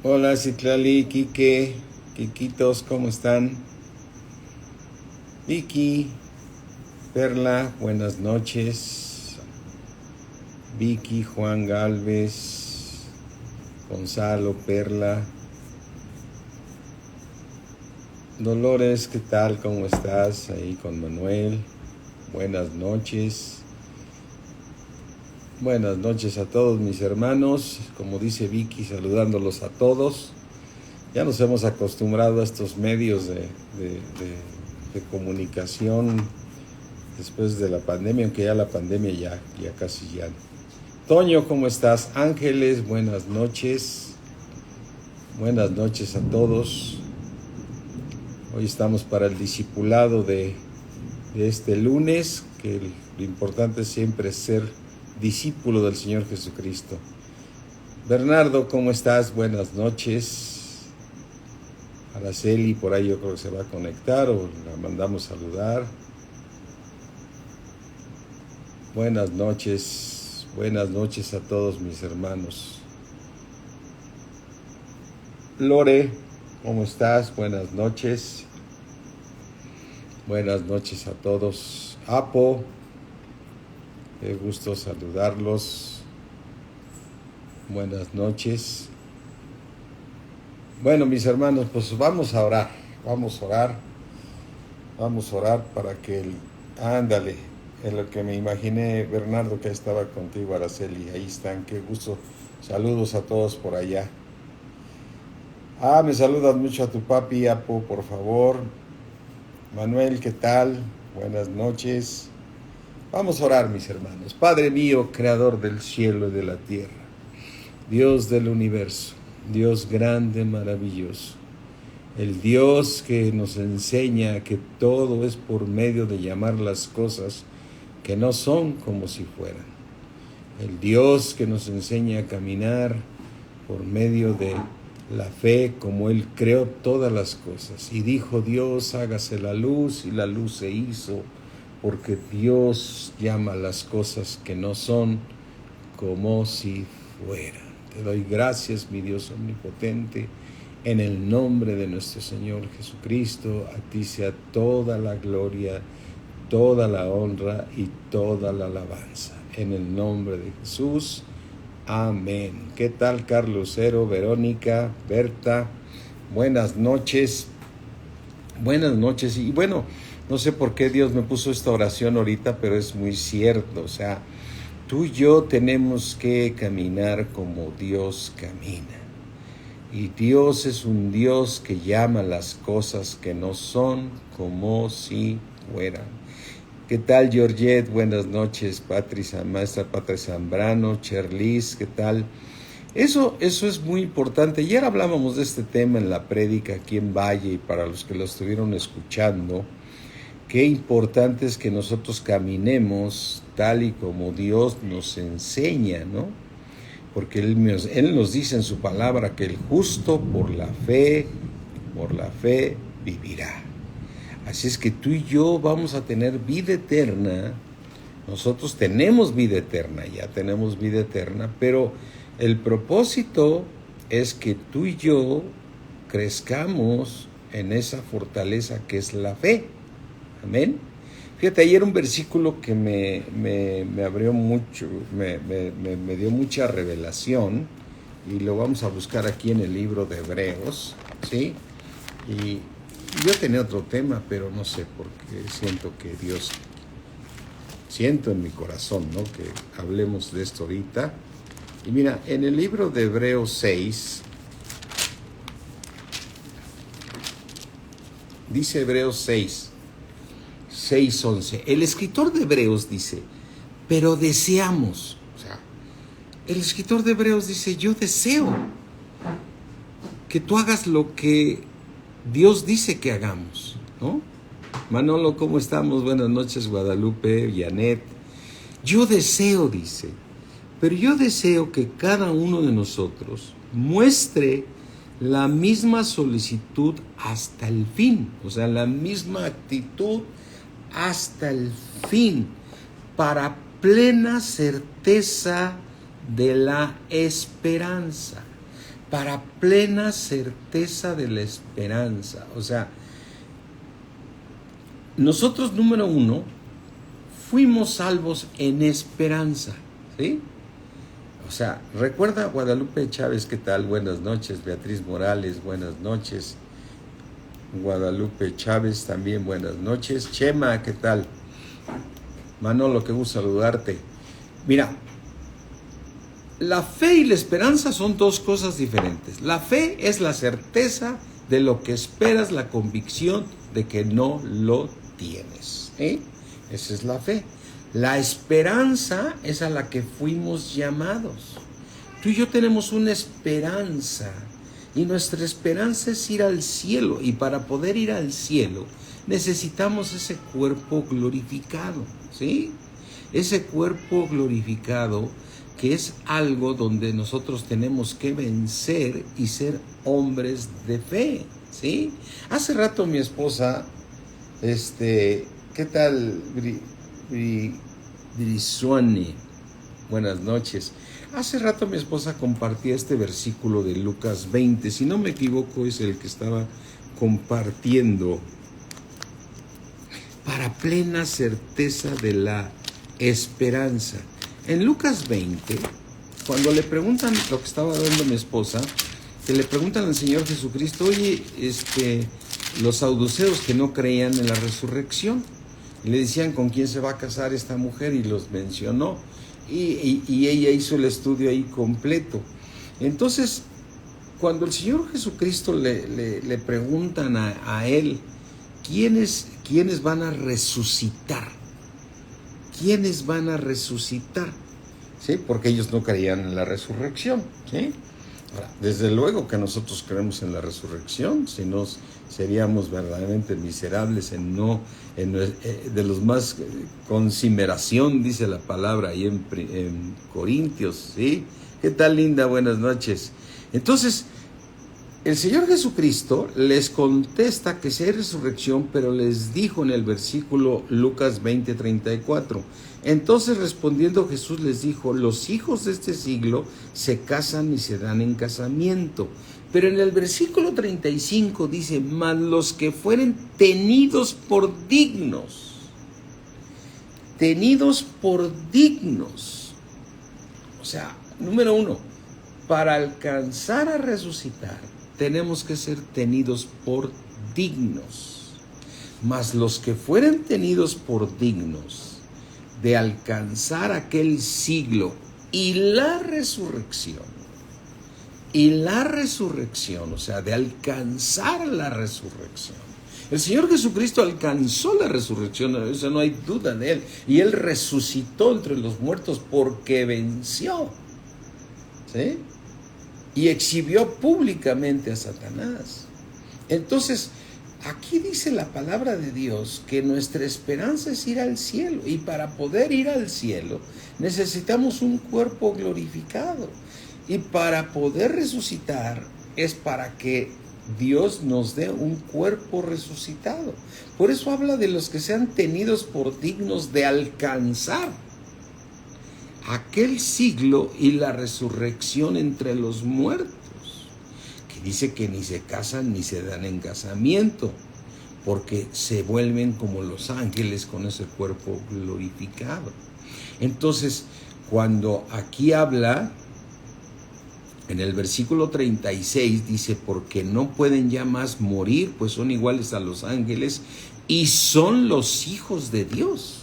Hola Citlali, Quique, Quiquitos, ¿cómo están? Vicky, Perla, buenas noches. Vicky, Juan Galvez, Gonzalo, Perla. Dolores, ¿qué tal? ¿Cómo estás? Ahí con Manuel. Buenas noches. Buenas noches a todos mis hermanos. Como dice Vicky, saludándolos a todos. Ya nos hemos acostumbrado a estos medios de comunicación después de la pandemia, aunque ya la pandemia ya casi ya. Toño, ¿cómo estás? Ángeles, buenas noches. Buenas noches a todos. Hoy estamos para el discipulado de este lunes, que lo importante siempre es ser discípulo del Señor Jesucristo. Bernardo, ¿cómo estás? Buenas noches. Araceli, por ahí yo creo que se va a conectar o la mandamos saludar. Buenas noches a todos mis hermanos. Lore, ¿cómo estás? Buenas noches. Buenas noches a todos. Apo, qué gusto saludarlos. Buenas noches. Bueno, mis hermanos, pues vamos a orar para que ándale, en lo que me imaginé, Bernardo, que estaba contigo, Araceli, ahí están, qué gusto, saludos a todos por allá. Me saludas mucho a tu papi, Apo, por favor. Manuel, ¿qué tal? Buenas noches. Vamos a orar, mis hermanos. Padre mío, creador del cielo y de la tierra, Dios del universo, Dios grande, maravilloso, el Dios que nos enseña que todo es por medio de llamar las cosas que no son como si fueran. El Dios que nos enseña a caminar por medio de la fe, como Él creó todas las cosas. Y dijo Dios, hágase la luz, y la luz se hizo, porque Dios llama las cosas que no son como si fueran. Te doy gracias, mi Dios omnipotente, en el nombre de nuestro Señor Jesucristo. A ti sea toda la gloria, toda la honra y toda la alabanza. En el nombre de Jesús. Amén. ¿Qué tal, Carlos Cero, Verónica, Berta? Buenas noches. Buenas noches. Y bueno, no sé por qué Dios me puso esta oración ahorita, pero es muy cierto. O sea, tú y yo tenemos que caminar como Dios camina. Y Dios es un Dios que llama las cosas que no son como si fueran. ¿Qué tal, Georgette? Buenas noches, maestra Patri Zambrano, Cherlis, ¿qué tal? Eso es muy importante. Ayer hablábamos de este tema en la prédica aquí en Valle, y para los que lo estuvieron escuchando, qué importante es que nosotros caminemos tal y como Dios nos enseña, ¿no? Porque Él nos dice en su palabra que el justo por la fe vivirá. Así es que tú y yo vamos a tener vida eterna. Nosotros tenemos vida eterna, ya tenemos vida eterna, pero el propósito es que tú y yo crezcamos en esa fortaleza que es la fe. Amén. Fíjate, ayer un versículo que me abrió mucho, me dio mucha revelación, y lo vamos a buscar aquí en el libro de Hebreos, ¿sí? Y yo tenía otro tema, pero no sé por qué siento en mi corazón, ¿no?, que hablemos de esto ahorita. Y mira, en el libro de Hebreos 6, dice Hebreos 6:11. El escritor de Hebreos dice, pero deseamos. O sea, el escritor de Hebreos dice, yo deseo que tú hagas lo que Dios dice que hagamos, ¿no? Manolo, ¿cómo estamos? Buenas noches, Guadalupe, Janet. Yo deseo, dice, pero yo deseo que cada uno de nosotros muestre la misma solicitud hasta el fin, o sea, la misma actitud hasta el fin, para plena certeza de la esperanza. para plena certeza de la esperanza. O sea, nosotros, número uno, fuimos salvos en esperanza, ¿sí? O sea, recuerda Guadalupe Chávez, ¿qué tal? Buenas noches. Beatriz Morales, buenas noches. Guadalupe Chávez, también buenas noches. Chema, ¿qué tal? Manolo, qué gusto saludarte. Mira, la fe y la esperanza son dos cosas diferentes. La fe es la certeza de lo que esperas, la convicción de que no lo tienes, ¿eh? Esa es la fe. La esperanza es a la que fuimos llamados. Tú y yo tenemos una esperanza, y nuestra esperanza es ir al cielo, y para poder ir al cielo necesitamos ese cuerpo glorificado, ¿sí? Ese cuerpo glorificado que es algo donde nosotros tenemos que vencer y ser hombres de fe, ¿sí? Hace rato mi esposa, ¿qué tal, Brisuani? Buenas noches. Hace rato mi esposa compartía este versículo de Lucas 20, si no me equivoco es el que estaba compartiendo. Para plena certeza de la esperanza. En Lucas 20, cuando le preguntan lo que estaba dando mi esposa, que le preguntan al Señor Jesucristo, oye, los saduceos que no creían en la resurrección, y le decían con quién se va a casar esta mujer, y los mencionó, y ella hizo el estudio ahí completo. Entonces, cuando el Señor Jesucristo le preguntan a él, ¿quiénes van a resucitar? ¿Quiénes van a resucitar? ¿Sí? Porque ellos no creían en la resurrección, ¿sí? Ahora, desde luego que nosotros creemos en la resurrección, si no seríamos verdaderamente miserables de los más consideración, dice la palabra ahí en Corintios, ¿sí? ¿Qué tal, Linda? Buenas noches. Entonces, el Señor Jesucristo les contesta que sí hay resurrección, pero les dijo en el versículo Lucas 20:34. Entonces respondiendo Jesús les dijo, los hijos de este siglo se casan y se dan en casamiento. Pero en el versículo 35 dice, mas los que fueren tenidos por dignos. Tenidos por dignos. O sea, número uno, para alcanzar a resucitar, tenemos que ser tenidos por dignos. Mas los que fueren tenidos por dignos de alcanzar aquel siglo y la resurrección, o sea, de alcanzar la resurrección. El Señor Jesucristo alcanzó la resurrección, eso no hay duda de él, y él resucitó entre los muertos porque venció, ¿sí? Y exhibió públicamente a Satanás. Entonces, aquí dice la palabra de Dios que nuestra esperanza es ir al cielo, y para poder ir al cielo necesitamos un cuerpo glorificado, y para poder resucitar es para que Dios nos dé un cuerpo resucitado. Por eso habla de los que sean tenidos por dignos de alcanzar aquel siglo y la resurrección entre los muertos, que dice que ni se casan ni se dan en casamiento, porque se vuelven como los ángeles con ese cuerpo glorificado. Entonces, cuando aquí habla, en el versículo 36 dice, porque no pueden ya más morir, pues son iguales a los ángeles y son los hijos de Dios.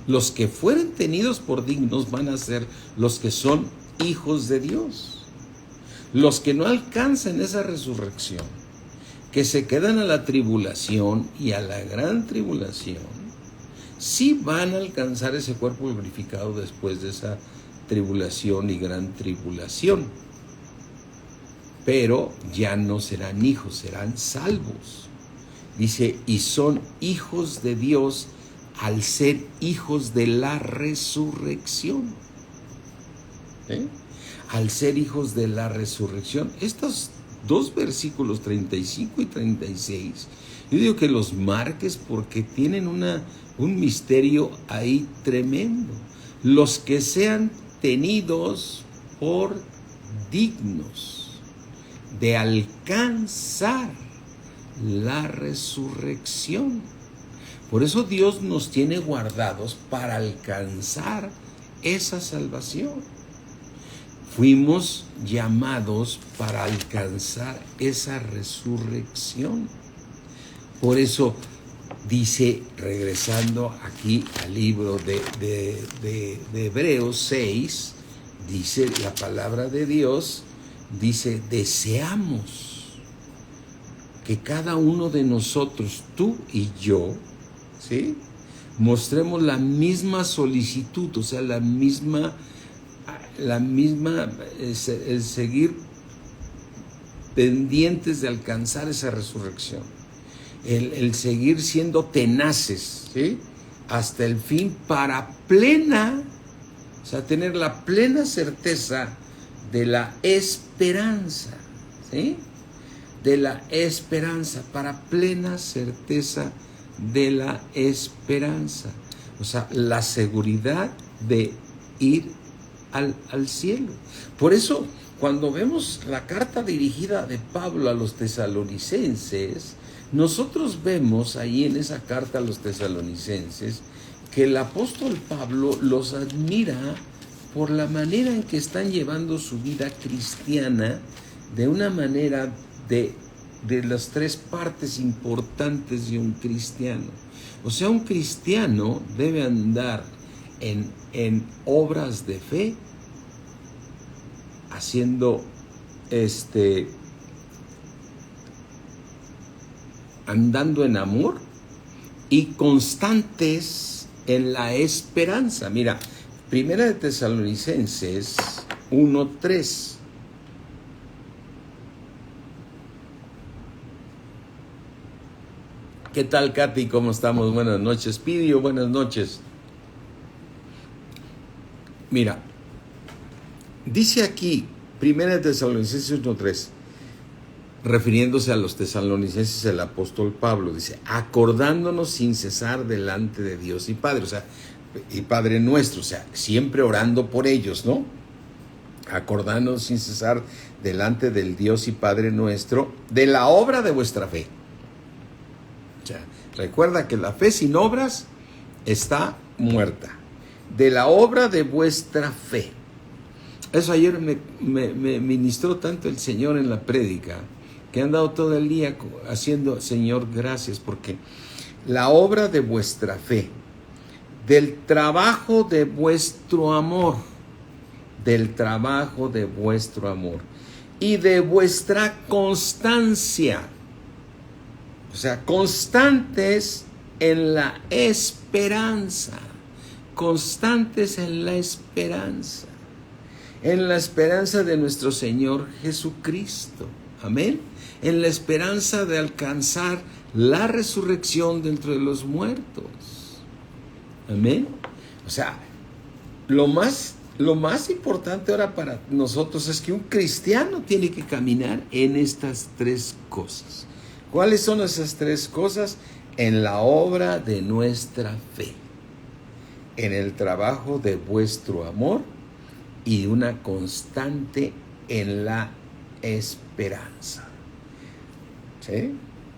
Los que fueren tenidos por dignos van a ser los que son hijos de Dios. Los que no alcanzan esa resurrección, que se quedan a la tribulación y a la gran tribulación, sí van a alcanzar ese cuerpo glorificado después de esa tribulación y gran tribulación. Pero ya no serán hijos, serán salvos. Dice, y son hijos de Dios al ser hijos de la resurrección. Al ser hijos de la resurrección. Estos dos versículos 35 y 36, yo digo que los marques porque tienen un misterio ahí tremendo. Los que sean tenidos por dignos de alcanzar la resurrección. Por eso Dios nos tiene guardados para alcanzar esa salvación. Fuimos llamados para alcanzar esa resurrección. Por eso dice, regresando aquí al libro de Hebreos 6, dice la palabra de Dios, dice, deseamos que cada uno de nosotros, tú y yo, ¿sí?, mostremos la misma solicitud, o sea, la misma, el seguir pendientes de alcanzar esa resurrección, el seguir siendo tenaces, ¿sí?, hasta el fin, para plena, o sea, tener la plena certeza de la esperanza, ¿sí?, de la esperanza, para plena certeza de la esperanza, o sea, la seguridad de ir al cielo. Por eso, cuando vemos la carta dirigida de Pablo a los tesalonicenses, nosotros vemos ahí en esa carta a los tesalonicenses que el apóstol Pablo los admira por la manera en que están llevando su vida cristiana, de una manera de las tres partes importantes de un cristiano. O sea, un cristiano debe andar en obras de fe, haciendo andando en amor y constantes en la esperanza. Mira, Primera de Tesalonicenses 1:3. ¿Qué tal, Katy? ¿Cómo estamos? Buenas noches. Pidio, buenas noches. Mira, dice aquí, Primera de Tesalonicenses 1:3, refiriéndose a los tesalonicenses, el apóstol Pablo dice, acordándonos sin cesar delante de Dios y Padre, o sea, y Padre nuestro, o sea, siempre orando por ellos, ¿no? Acordándonos sin cesar delante del Dios y Padre nuestro, de la obra de vuestra fe. O sea, recuerda que la fe sin obras está muerta. De la obra de vuestra fe. Eso ayer me ministró tanto el Señor en la prédica, que he andado todo el día haciendo, Señor, gracias, porque la obra de vuestra fe, del trabajo de vuestro amor, del trabajo de vuestro amor y de vuestra constancia, o sea, constantes en la esperanza, constantes en la esperanza de nuestro Señor Jesucristo, amén, en la esperanza de alcanzar la resurrección de entre los muertos, amén. O sea, lo más importante ahora para nosotros es que un cristiano tiene que caminar en estas tres cosas. ¿Cuáles son esas tres cosas? En la obra de nuestra fe, en el trabajo de vuestro amor y una constante en la esperanza. ¿Sí?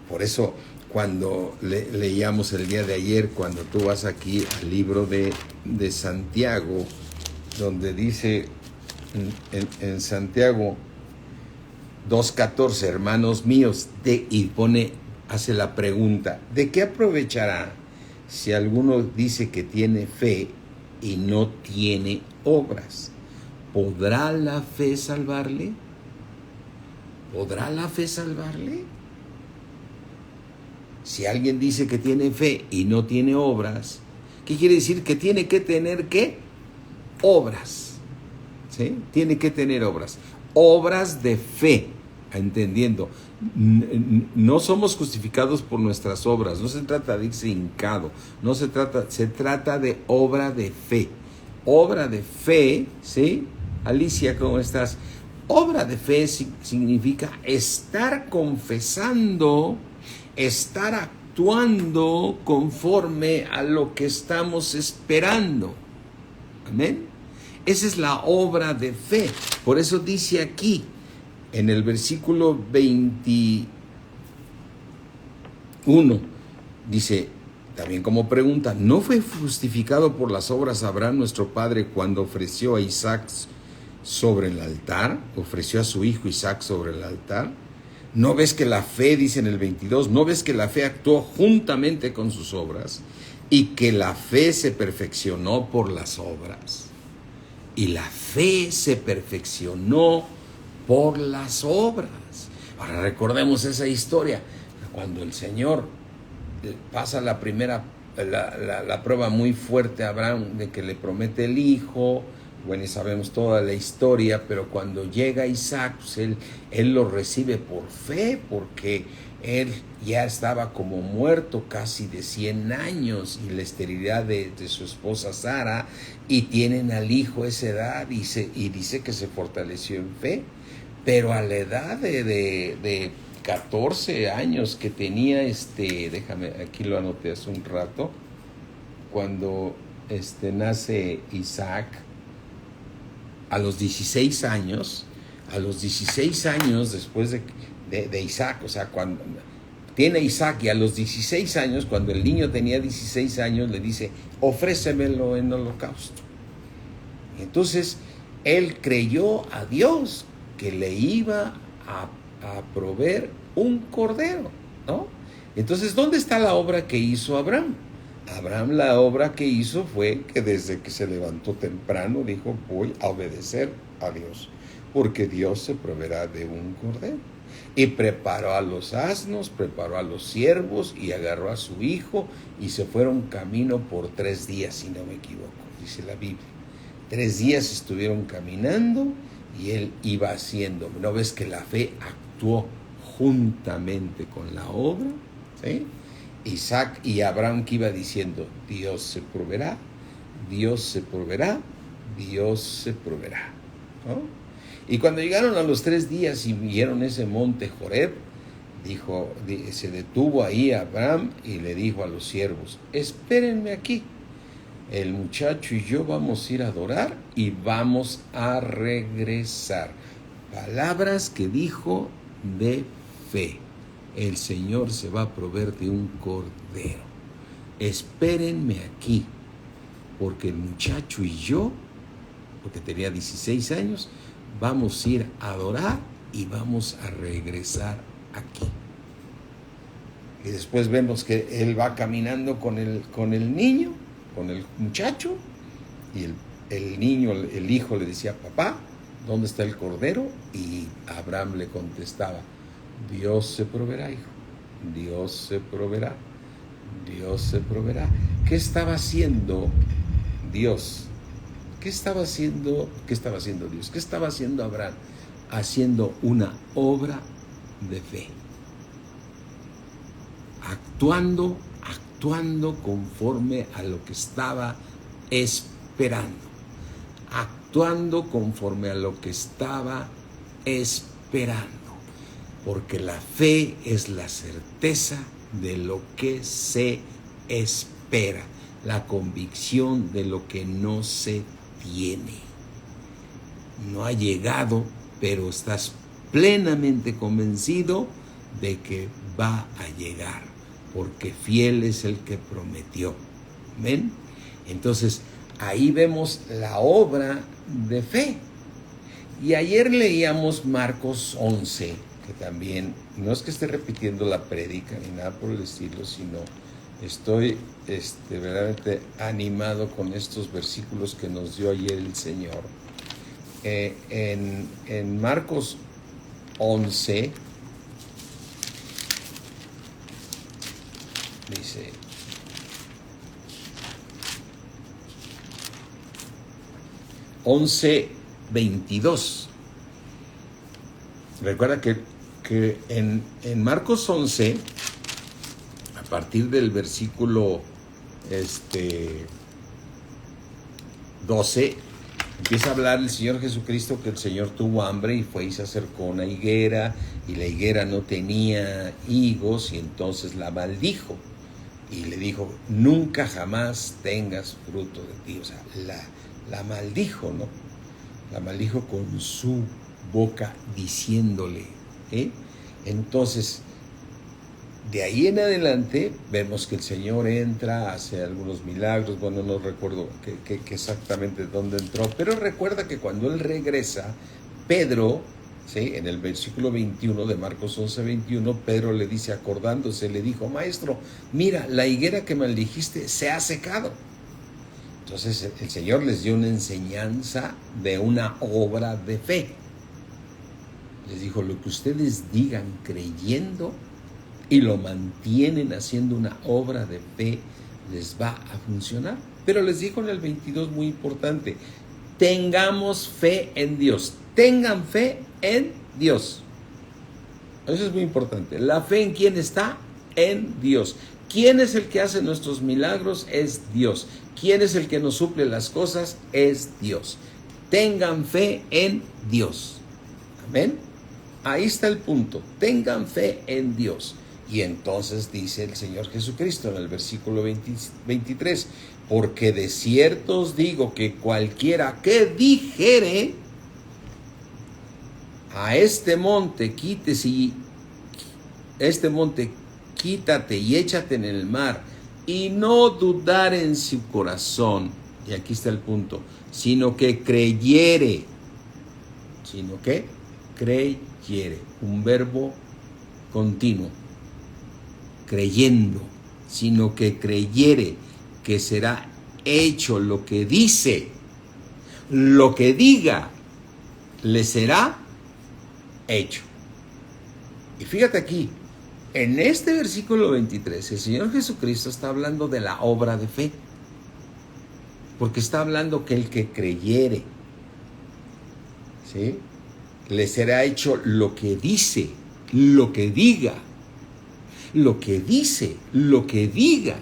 Por eso, cuando leíamos el día de ayer, cuando tú vas aquí al libro de Santiago, donde dice en Santiago 2:14, hermanos míos, y hace la pregunta, ¿de qué aprovechará si alguno dice que tiene fe y no tiene obras? ¿Podrá la fe salvarle? ¿Podrá la fe salvarle? Si alguien dice que tiene fe y no tiene obras, ¿qué quiere decir? Que tiene que tener, ¿qué? Obras. ¿Sí? Tiene que tener obras. Obras de fe, entendiendo. No somos justificados por nuestras obras. No se trata de irse hincado. Se trata de obra de fe. Obra de fe, ¿sí? Alicia, ¿cómo estás? Obra de fe significa estar confesando, estar actuando conforme a lo que estamos esperando. Amén. Esa es la obra de fe. Por eso dice aquí, en el versículo 21, dice, también como pregunta, ¿no fue justificado por las obras Abraham nuestro padre cuando ofreció a Isaac sobre el altar? Ofreció a su hijo Isaac sobre el altar. ¿No ves que la fe, dice en el 22, no ves que la fe actuó juntamente con sus obras y que la fe se perfeccionó por las obras? Y la fe se perfeccionó por las obras. Ahora recordemos esa historia, cuando el Señor pasa la primera, la prueba muy fuerte a Abraham de que le promete el hijo. Bueno, y sabemos toda la historia, pero cuando llega Isaac, pues él lo recibe por fe, porque él ya estaba como muerto casi de 100 años, y la esterilidad de su esposa Sara, y tienen al hijo a esa edad, y dice que se fortaleció en fe, pero a la edad de 14 años que tenía, déjame, aquí lo anoté hace un rato, cuando nace Isaac, a los 16 años después de Isaac, o sea, cuando tiene Isaac, y a los 16 años, cuando el niño tenía 16 años, le dice, ofrécemelo en holocausto. Y entonces, él creyó a Dios que le iba a proveer un cordero, ¿no? Entonces, ¿dónde está la obra que hizo Abraham? Abraham, la obra que hizo fue que desde que se levantó temprano dijo, voy a obedecer a Dios, porque Dios se proveerá de un cordero. Y preparó a los asnos, preparó a los siervos, y agarró a su hijo, y se fueron camino por 3 días, si no me equivoco, dice la Biblia. 3 días estuvieron caminando, y él iba haciendo. ¿No ves que la fe actuó juntamente con la obra? ¿Sí? Isaac y Abraham, que iba diciendo, Dios se proveerá, Dios se proveerá, Dios se proveerá, ¿no? Y cuando llegaron a los 3 días y vieron ese monte Joreb, se detuvo ahí Abraham y le dijo a los siervos, espérenme aquí, el muchacho y yo vamos a ir a adorar y vamos a regresar. Palabras que dijo de fe. El Señor se va a proveer de un cordero. Espérenme aquí, porque el muchacho y yo, porque tenía 16 años, vamos a ir a adorar y vamos a regresar aquí. Y después vemos que él va caminando con el niño, con el muchacho, y el niño, el hijo le decía, papá, ¿dónde está el cordero? Y Abraham le contestaba, Dios se proveerá, hijo, Dios se proveerá, Dios se proveerá. ¿Qué estaba haciendo Dios? ¿Qué estaba haciendo Dios? ¿Qué estaba haciendo Abraham? Haciendo una obra de fe. Actuando conforme a lo que estaba esperando. Actuando conforme a lo que estaba esperando. Porque la fe es la certeza de lo que se espera, la convicción de lo que no se tiene. No ha llegado, pero estás plenamente convencido de que va a llegar, porque fiel es el que prometió. ¿Ven? Entonces, ahí vemos la obra de fe. Y ayer leíamos Marcos 11, que también, no es que esté repitiendo la prédica ni nada por el estilo, sino estoy verdaderamente animado con estos versículos que nos dio ayer el Señor. En Marcos 11, dice, once 22. Recuerda que en Marcos 11, a partir del versículo 12, empieza a hablar el Señor Jesucristo que el Señor tuvo hambre y fue y se acercó a una higuera, y la higuera no tenía higos, y entonces la maldijo y le dijo, nunca jamás tengas fruto de ti. O sea, la maldijo, ¿no? La maldijo con su boca diciéndole, ¿eh? Entonces, de ahí en adelante vemos que el Señor entra, hace algunos milagros. Bueno, no recuerdo que exactamente dónde entró, pero recuerda que cuando Él regresa, Pedro, ¿sí?, en el versículo 21 de Marcos 11:21, Pedro le dice, acordándose, le dijo, Maestro, mira, la higuera que maldijiste se ha secado. Entonces el Señor les dio una enseñanza de una obra de fe. Les dijo, lo que ustedes digan creyendo y lo mantienen haciendo una obra de fe, les va a funcionar. Pero les dijo en el 22, muy importante, tengamos fe en Dios. Tengan fe en Dios. Eso es muy importante. ¿La fe en quién está? En Dios. ¿Quién es el que hace nuestros milagros? Es Dios. ¿Quién es el que nos suple las cosas? Es Dios. Tengan fe en Dios. Amén. Ahí está el punto. Tengan fe en Dios. Y entonces dice el Señor Jesucristo en el versículo 23, porque de cierto os digo que cualquiera que dijere a este monte, quítate y échate en el mar, y no dudar en su corazón, y aquí está el punto, sino que creyere, un verbo continuo, creyendo, sino que creyere que será hecho lo que dice, lo que diga, le será hecho. Y fíjate aquí, en este versículo 23, el Señor Jesucristo está hablando de la obra de fe, porque está hablando que el que creyere, ¿sí?, le será hecho lo que dice, lo que diga, lo que dice, lo que diga.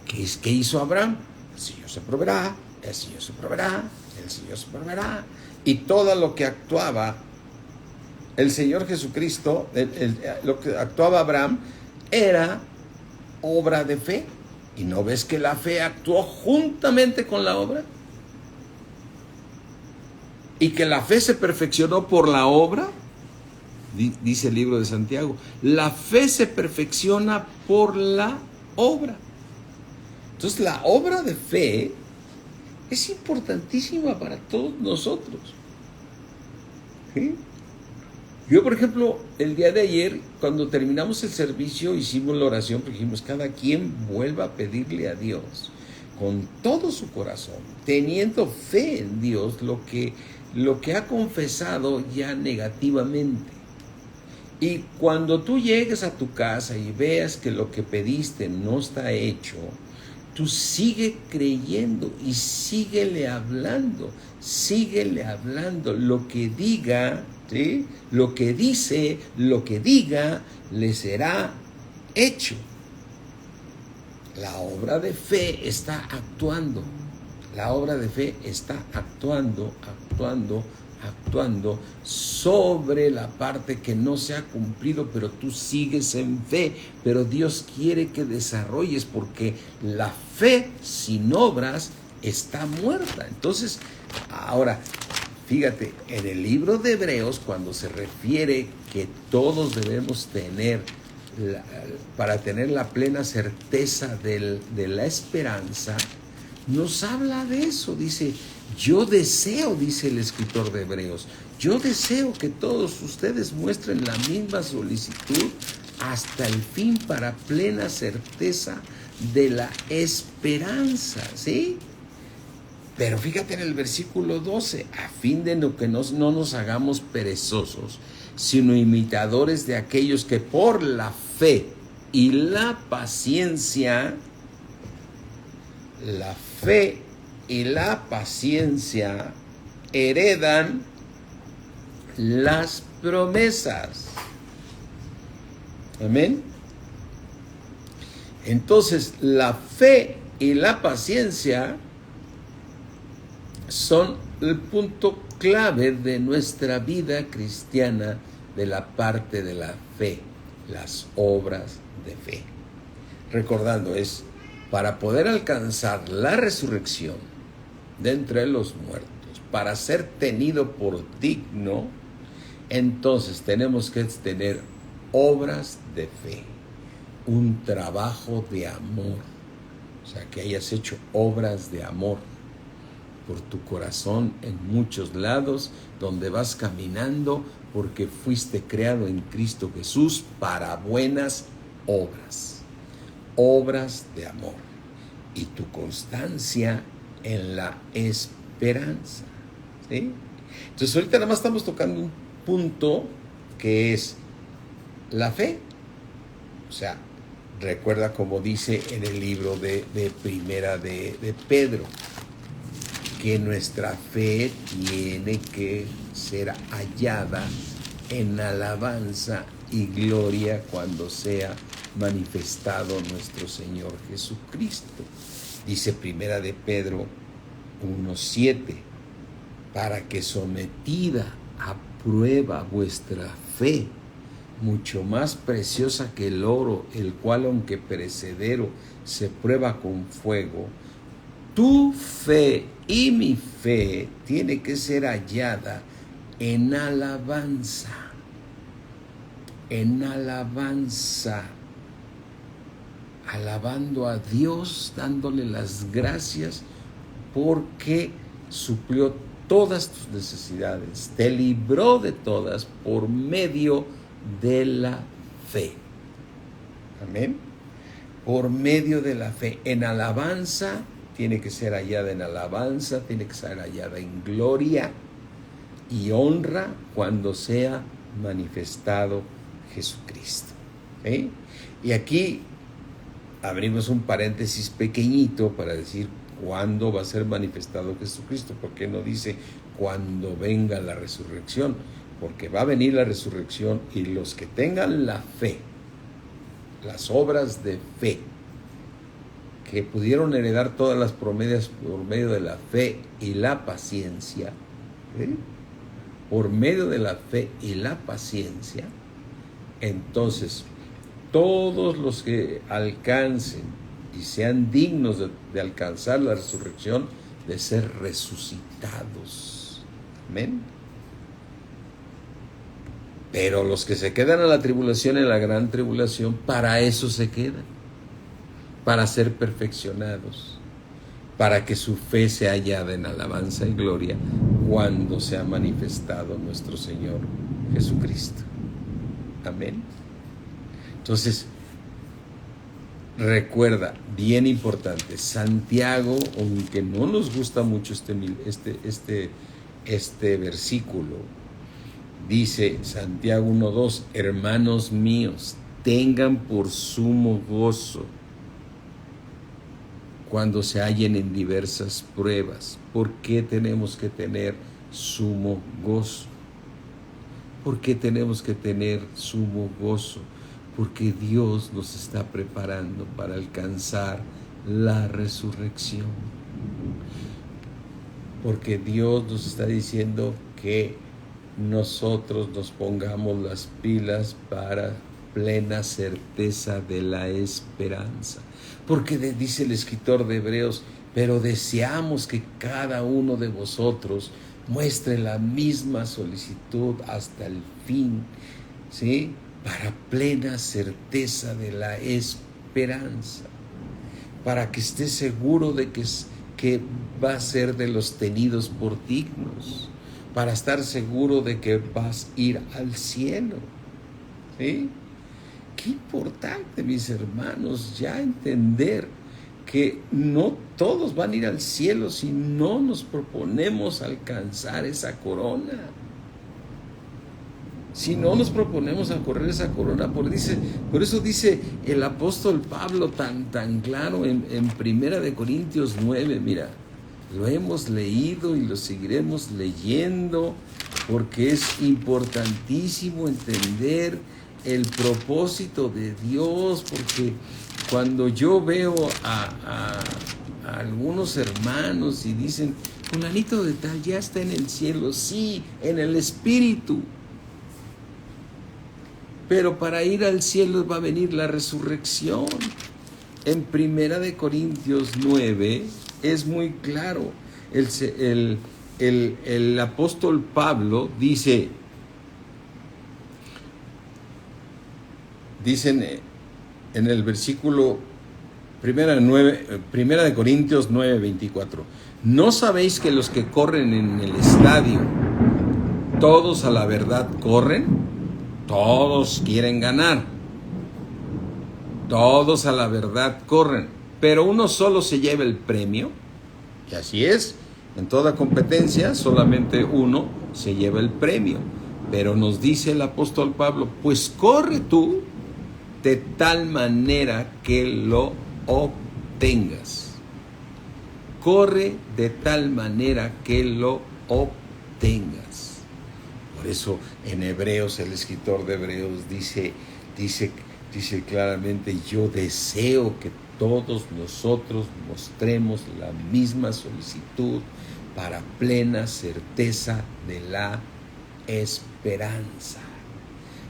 ¿Qué hizo Abraham? El Señor se proveerá, el Señor se proveerá, el Señor se proveerá. Y todo lo que actuaba el Señor Jesucristo, lo que actuaba Abraham, era obra de fe. ¿Y no ves que la fe actuó juntamente con la obra? Y que la fe se perfeccionó por la obra, dice el libro de Santiago. La fe se perfecciona por la obra. Entonces la obra de fe es importantísima para todos nosotros. ¿Sí? Yo, por ejemplo, el día de ayer, cuando terminamos el servicio, hicimos la oración, porque dijimos, cada quien vuelva a pedirle a Dios con todo su corazón, teniendo fe en Dios, lo que ha confesado ya negativamente. Y cuando tú llegues a tu casa y veas que lo que pediste no está hecho, tú sigue creyendo y síguele hablando, lo que diga, ¿sí?, lo que dice, lo que diga, le será hecho. La obra de fe está actuando. La obra de fe está actuando sobre la parte que no se ha cumplido, pero tú sigues en fe, pero Dios quiere que desarrolles, porque la fe sin obras está muerta. Entonces, ahora, fíjate, en el libro de Hebreos, cuando se refiere que todos debemos tener, para tener la plena certeza de la esperanza, nos habla de eso. Dice, yo deseo, dice el escritor de Hebreos, yo deseo que todos ustedes muestren la misma solicitud hasta el fin para plena certeza de la esperanza, ¿sí? Pero fíjate en el versículo 12, a fin de que no nos hagamos perezosos, sino imitadores de aquellos que por la fe y la paciencia, heredan las promesas. Amén. Entonces, la fe y la paciencia son el punto clave de nuestra vida cristiana, de la parte de la fe, las obras de fe. Recordando, es para poder alcanzar la resurrección de entre los muertos, para ser tenido por digno, entonces tenemos que tener obras de fe, un trabajo de amor, o sea, que hayas hecho obras de amor por tu corazón en muchos lados, donde vas caminando, porque fuiste creado en Cristo Jesús para buenas obras, obras de amor, y tu constancia en la esperanza, ¿sí? Entonces ahorita nada más estamos tocando un punto que es la fe. O sea, recuerda como dice en el libro de Primera de Pedro, que nuestra fe tiene que ser hallada en alabanza y gloria cuando sea manifestado nuestro Señor Jesucristo. Dice Primera de Pedro 1:7, para que sometida a prueba vuestra fe, mucho más preciosa que el oro, el cual aunque perecedero se prueba con fuego, tu fe y mi fe tiene que ser hallada en alabanza, alabando a Dios, dándole las gracias porque suplió todas tus necesidades, te libró de todas por medio de la fe. Amén. Por medio de la fe, en alabanza, tiene que ser hallada en alabanza, tiene que ser hallada en gloria y honra cuando sea manifestado Jesucristo. ¿Sí? Y aquí abrimos un paréntesis pequeñito para decir cuándo va a ser manifestado Jesucristo. ¿Por qué no dice cuando venga la resurrección? Porque va a venir la resurrección, y los que tengan la fe, las obras de fe, que pudieron heredar todas las promesas por medio de la fe y la paciencia, ¿sí? Por medio de la fe y la paciencia, entonces todos los que alcancen y sean dignos de alcanzar la resurrección, de ser resucitados. Amén. Pero los que se quedan a la tribulación, en la gran tribulación, para eso se quedan, para ser perfeccionados, para que su fe sea hallada en alabanza y gloria cuando sea manifestado nuestro Señor Jesucristo. Amén. Entonces, recuerda, bien importante, Santiago, aunque no nos gusta mucho este versículo, dice Santiago 1:2, hermanos míos, tengan por sumo gozo cuando se hallen en diversas pruebas. ¿Por qué tenemos que tener sumo gozo? ¿Por qué tenemos que tener sumo gozo? Porque Dios nos está preparando para alcanzar la resurrección. Porque Dios nos está diciendo que nosotros nos pongamos las pilas para plena certeza de la esperanza. Porque dice el escritor de Hebreos, pero deseamos que cada uno de vosotros muestre la misma solicitud hasta el fin, ¿sí? Para plena certeza de la esperanza, para que esté seguro de que va a ser de los tenidos por dignos, para estar seguro de que vas a ir al cielo. ¿Sí? Qué importante, mis hermanos, ya entender que no todos van a ir al cielo si no nos proponemos alcanzar esa corona. Si no nos proponemos a correr esa corona, por eso dice el apóstol Pablo tan claro en 1 Corintios 9, mira, lo hemos leído y lo seguiremos leyendo, porque es importantísimo entender el propósito de Dios, porque cuando yo veo a algunos hermanos y dicen, fulanito de tal ya está en el cielo, sí, en el espíritu, pero para ir al cielo va a venir la resurrección. en Primera de Corintios 9 es muy claro. El apóstol Pablo dicen en el versículo Primera de Corintios 9:24, ¿no sabéis que los que corren en el estadio, todos a la verdad corren? Todos quieren ganar. Todos a la verdad corren, pero uno solo se lleva el premio. Y así es, en toda competencia solamente uno se lleva el premio. Pero nos dice el apóstol Pablo, pues corre tú de tal manera que lo obtengas. Corre de tal manera que lo obtengas. Por eso en Hebreos, el escritor de Hebreos dice claramente, yo deseo que todos nosotros mostremos la misma solicitud para plena certeza de la esperanza,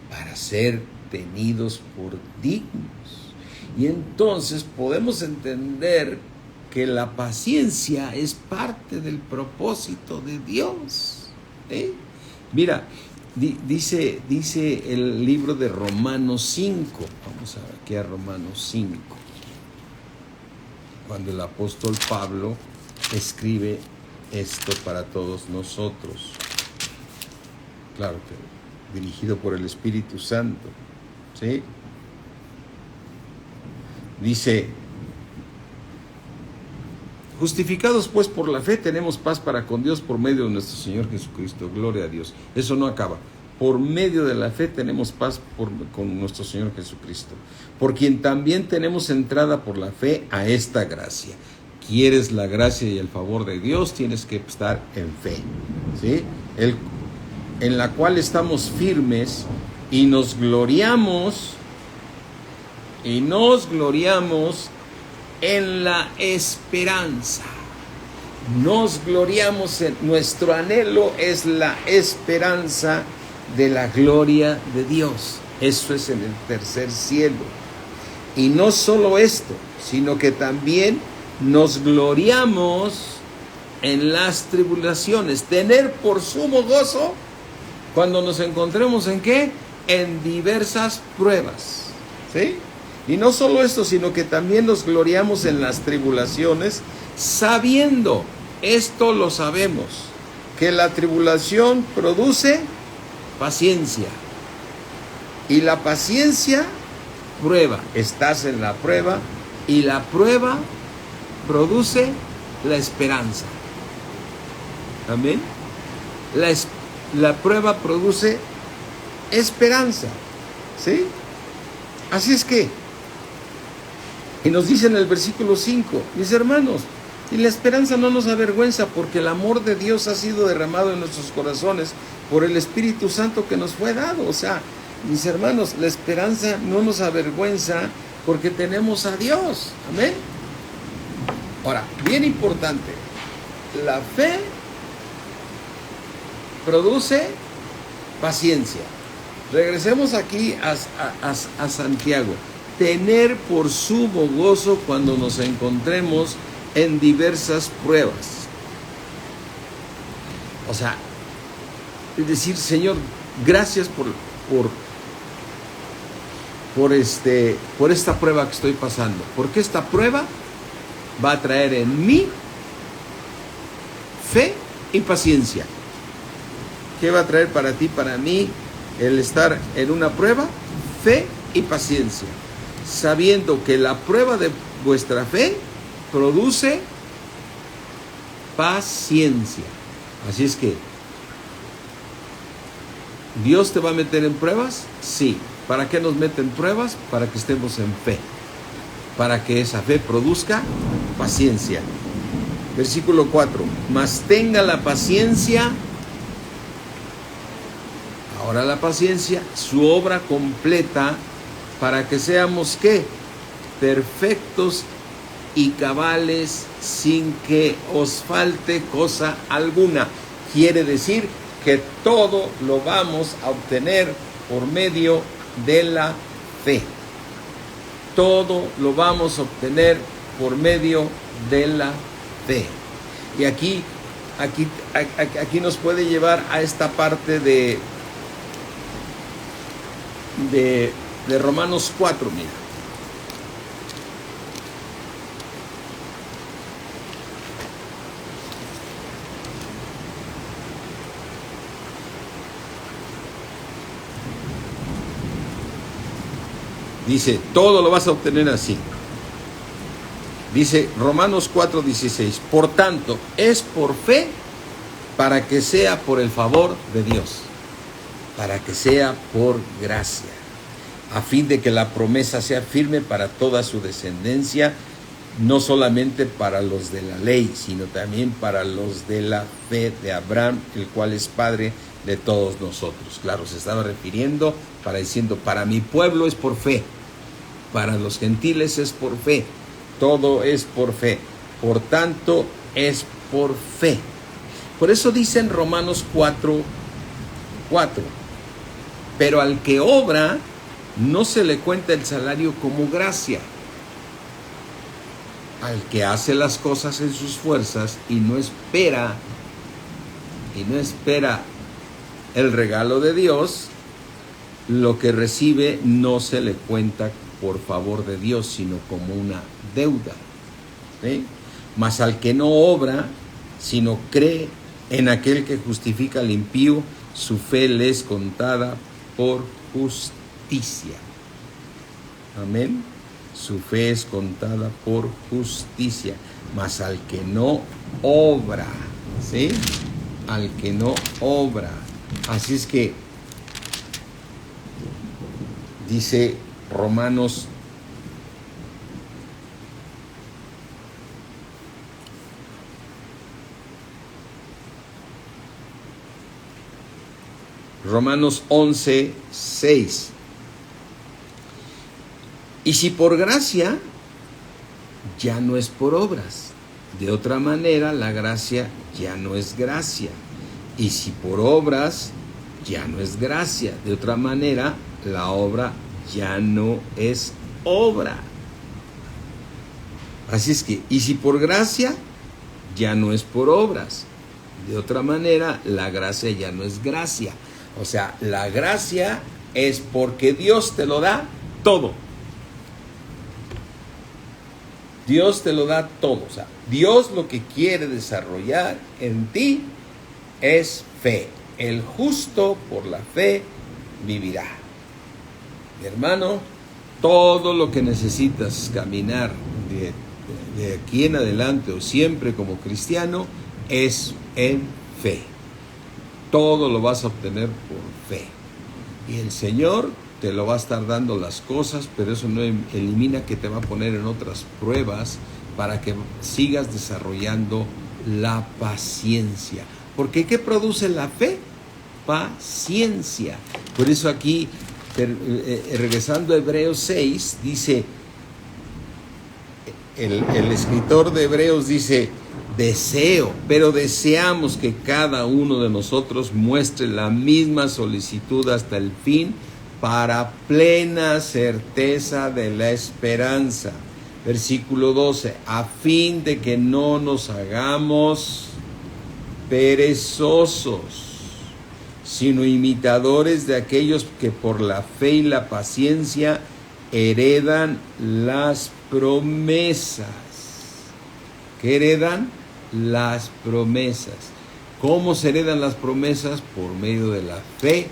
para ser tenidos por dignos. Y entonces podemos entender que la paciencia es parte del propósito de Dios. Mira, dice el libro de Romanos 5. Vamos aquí a Romanos 5. Cuando el apóstol Pablo escribe esto para todos nosotros. Claro que dirigido por el Espíritu Santo. ¿Sí? Dice: justificados pues por la fe tenemos paz para con Dios por medio de nuestro Señor Jesucristo. Gloria a Dios. Eso no acaba. Por medio de la fe tenemos paz con nuestro Señor Jesucristo, por quien también tenemos entrada por la fe a esta gracia. ¿Quieres la gracia y el favor de Dios? Tienes que estar en fe, ¿sí? En la cual estamos firmes y nos gloriamos en la esperanza. Nos gloriamos nuestro anhelo es la esperanza de la gloria de Dios. Eso es en el tercer cielo. Y no solo esto, sino que también nos gloriamos en las tribulaciones. Tener por sumo gozo cuando nos encontremos ¿en qué? En diversas pruebas. ¿Sí? Y no solo esto, sino que también nos gloriamos en las tribulaciones, sabiendo, esto lo sabemos, que la tribulación produce paciencia. Y la paciencia, prueba. Estás en la prueba y la prueba produce la esperanza. Amén. La prueba produce esperanza. ¿Sí? Así es que, y nos dice en el versículo 5, mis hermanos, y la esperanza no nos avergüenza, porque el amor de Dios ha sido derramado en nuestros corazones por el Espíritu Santo que nos fue dado. O sea, mis hermanos, la esperanza no nos avergüenza porque tenemos a Dios. Amén. Ahora, bien importante, la fe produce paciencia. Regresemos aquí a Santiago. Tener por sumo gozo cuando nos encontremos en diversas pruebas. O sea, es decir, Señor, gracias por esta prueba que estoy pasando, porque esta prueba va a traer en mí fe y paciencia. ¿Qué va a traer para ti, para mí, el estar en una prueba? Fe y paciencia, sabiendo que la prueba de vuestra fe produce paciencia. Así es que, ¿Dios te va a meter en pruebas? Sí. ¿Para qué nos mete en pruebas? Para que estemos en fe, para que esa fe produzca paciencia. Versículo 4, mas tenga la paciencia, ahora la paciencia, su obra completa, para que seamos, ¿qué? Perfectos y cabales, sin que os falte cosa alguna. Quiere decir que todo lo vamos a obtener por medio de la fe. Todo lo vamos a obtener por medio de la fe. Y aquí nos puede llevar a esta parte de Romanos 4, mira. Dice, todo lo vas a obtener así. Dice Romanos 4:16, por tanto, es por fe para que sea por el favor de Dios, para que sea por gracia, a fin de que la promesa sea firme para toda su descendencia, no solamente para los de la ley, sino también para los de la fe de Abraham, el cual es padre de todos nosotros. Claro, se estaba refiriendo diciendo, para mi pueblo es por fe, para los gentiles es por fe, todo es por fe, por tanto es por fe. Por eso dice en Romanos 4:4, pero al que obra no se le cuenta el salario como gracia. Al que hace las cosas en sus fuerzas y no espera el regalo de Dios, lo que recibe no se le cuenta por favor de Dios, sino como una deuda. ¿Sí? Mas al que no obra, sino cree en aquel que justifica al impío, su fe le es contada por justicia. Amén. Su fe es contada por justicia. Mas al que no obra, ¿sí? Al que no obra. Así es que dice Romanos 11:6. Y si por gracia, ya no es por obras. De otra manera, la gracia ya no es gracia. Y si por obras, ya no es gracia. De otra manera, la obra ya no es obra. Así es que, y si por gracia, ya no es por obras. De otra manera, la gracia ya no es gracia. O sea, la gracia es porque Dios te lo da todo. Dios te lo da todo. O sea, Dios lo que quiere desarrollar en ti es fe. El justo por la fe vivirá. Mi hermano, todo lo que necesitas caminar de aquí en adelante o siempre como cristiano es en fe. Todo lo vas a obtener por fe. Y el Señor te lo va a estar dando las cosas, pero eso no elimina que te va a poner en otras pruebas para que sigas desarrollando la paciencia. Porque ¿qué produce la fe? Paciencia. Por eso aquí, regresando a Hebreos 6, dice, el escritor de Hebreos dice, pero deseamos que cada uno de nosotros muestre la misma solicitud hasta el fin, para plena certeza de la esperanza. Versículo 12, a fin de que no nos hagamos perezosos, sino imitadores de aquellos que por la fe y la paciencia heredan las promesas. ¿Qué heredan? Las promesas. ¿Cómo se heredan las promesas? Por medio de la fe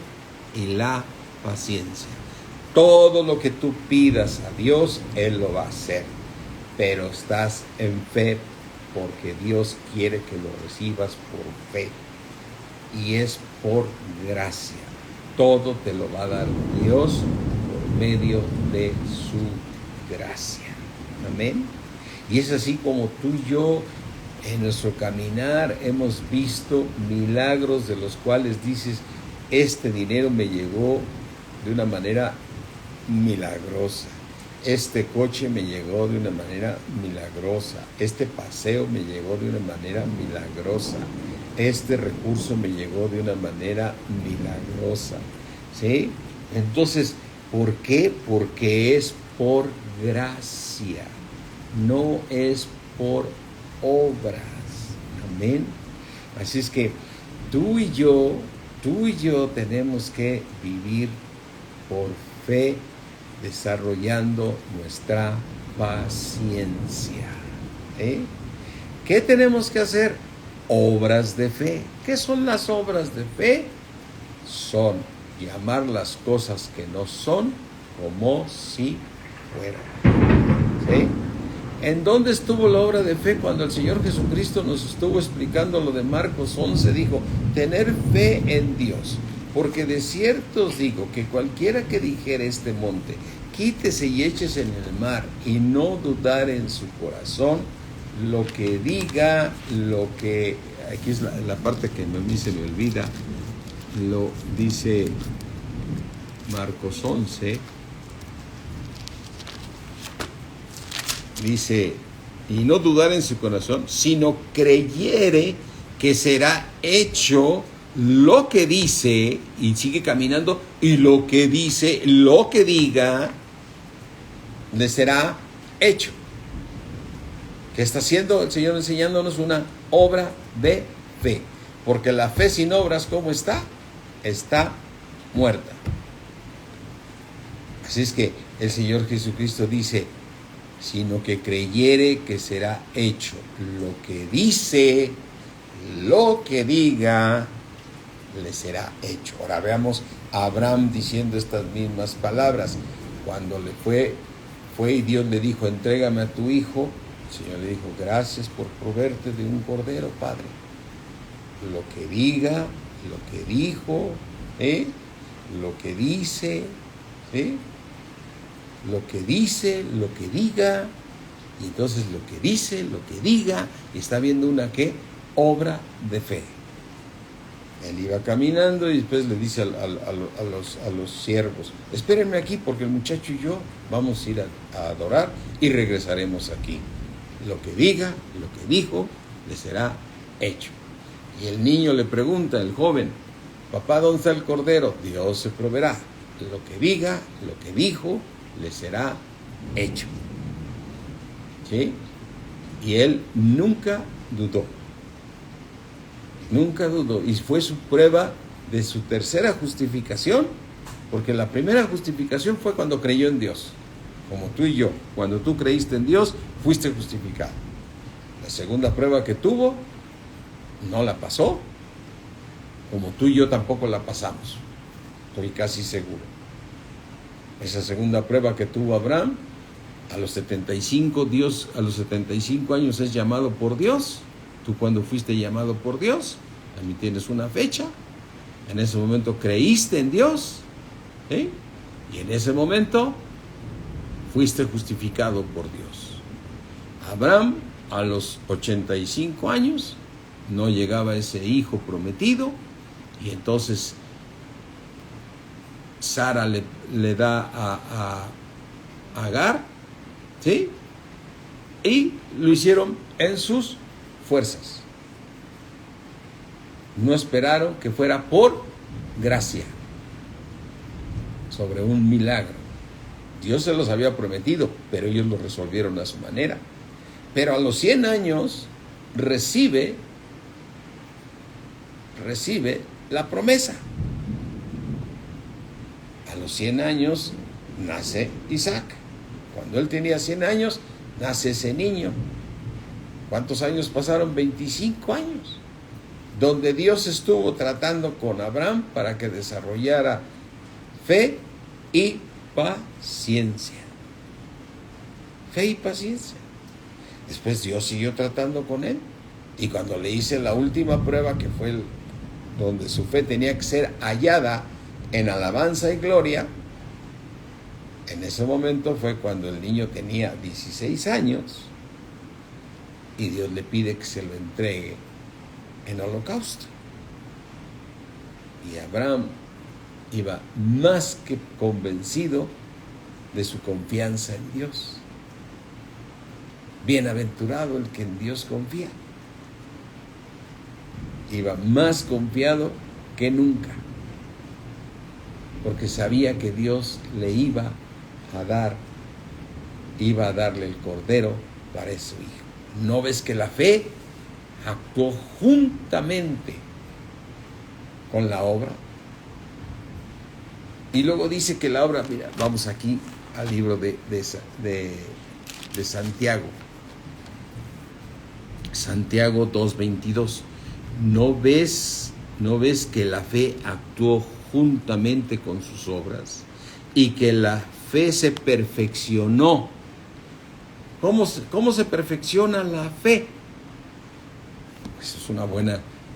y la paciencia. Todo lo que tú pidas a Dios, Él lo va a hacer. Pero estás en fe porque Dios quiere que lo recibas por fe. Y es por gracia. Todo te lo va a dar Dios por medio de su gracia. Amén. Y es así como tú y yo en nuestro caminar hemos visto milagros de los cuales dices, este dinero me llegó de una manera milagrosa. Este coche me llegó de una manera milagrosa. Este paseo me llegó de una manera milagrosa. Este recurso me llegó de una manera milagrosa. ¿Sí? Entonces, ¿por qué? Porque es por gracia, no es por obras. Amén. Así es que tú y yo tenemos que vivir por fe, desarrollando nuestra paciencia. ¿Qué tenemos que hacer? Obras de fe. ¿Qué son las obras de fe? Son llamar las cosas que no son como si fueran. ¿Sí? ¿En dónde estuvo la obra de fe cuando el Señor Jesucristo nos estuvo explicando lo de Marcos 11? Dijo, tener fe en Dios. Porque de cierto os digo que cualquiera que dijere este monte, quítese y échese en el mar, y no dudar en su corazón, lo que diga, aquí es la parte que a mí se me olvida, lo dice Marcos 11, dice, y no dudar en su corazón, sino creyere que será hecho lo que dice, y sigue caminando, y lo que dice, lo que diga, le será hecho. ¿Qué está haciendo el Señor? Enseñándonos una obra de fe. Porque la fe sin obras, ¿cómo está? Está muerta. Así es que el Señor Jesucristo dice, sino que creyere que será hecho lo que dice, lo que diga, le será hecho. Ahora veamos a Abraham diciendo estas mismas palabras. Cuando le fue y Dios le dijo, entrégame a tu hijo, el Señor le dijo, gracias por proveerte de un cordero, Padre. Lo que diga, lo que dijo, lo que dice, lo que dice, lo que diga, y entonces lo que dice, lo que diga, y está viendo una ¿qué? Obra de fe. Él iba caminando y después le dice a los siervos, espérenme aquí porque el muchacho y yo vamos a ir a adorar y regresaremos aquí. Lo que diga, lo que dijo, le será hecho. Y el niño le pregunta, el joven, papá, ¿dónde está el cordero? Dios se proveerá. Lo que diga, lo que dijo, le será hecho. ¿Sí? Y él nunca dudó. Nunca dudó. Y fue su prueba de su tercera justificación, porque la primera justificación fue cuando creyó en Dios. Como tú y yo, cuando tú creíste en Dios, fuiste justificado. La segunda prueba que tuvo, no la pasó, como tú y yo tampoco la pasamos. Estoy casi seguro. Esa segunda prueba que tuvo Abraham, a los 75 años es llamado por Dios. Tú cuando fuiste llamado por Dios, también tienes una fecha. En ese momento creíste en Dios, y en ese momento fuiste justificado por Dios. Abraham, a los 85 años, no llegaba ese hijo prometido, y entonces Sara le da a Agar, ¿sí? Y lo hicieron en sus fuerzas. No esperaron que fuera por gracia, sobre un milagro. Dios se los había prometido, pero ellos lo resolvieron a su manera. Pero a los 100 años recibe la promesa. A los 100 años nace Isaac. Cuando él tenía 100 años, nace ese niño. ¿Cuántos años pasaron? 25 años. Donde Dios estuvo tratando con Abraham para que desarrollara fe y paciencia. Fe y paciencia. Después Dios siguió tratando con él. Y cuando le hice la última prueba, que fue donde su fe tenía que ser hallada en alabanza y gloria, en ese momento fue cuando el niño tenía 16 años y Dios le pide que se lo entregue en holocausto. Y Abraham iba más que convencido de su confianza en Dios. Bienaventurado el que en Dios confía. Iba más confiado que nunca, porque sabía que Dios le iba a dar iba a darle el cordero para su hijo. ¿No ves que la fe actuó juntamente con la obra? Y luego dice que la obra, mira, vamos aquí al libro de Santiago. Santiago 2:22. ¿No ves que la fe actuó juntamente con sus obras y que la fe se perfeccionó? ¿Cómo se perfecciona la fe? Eso es un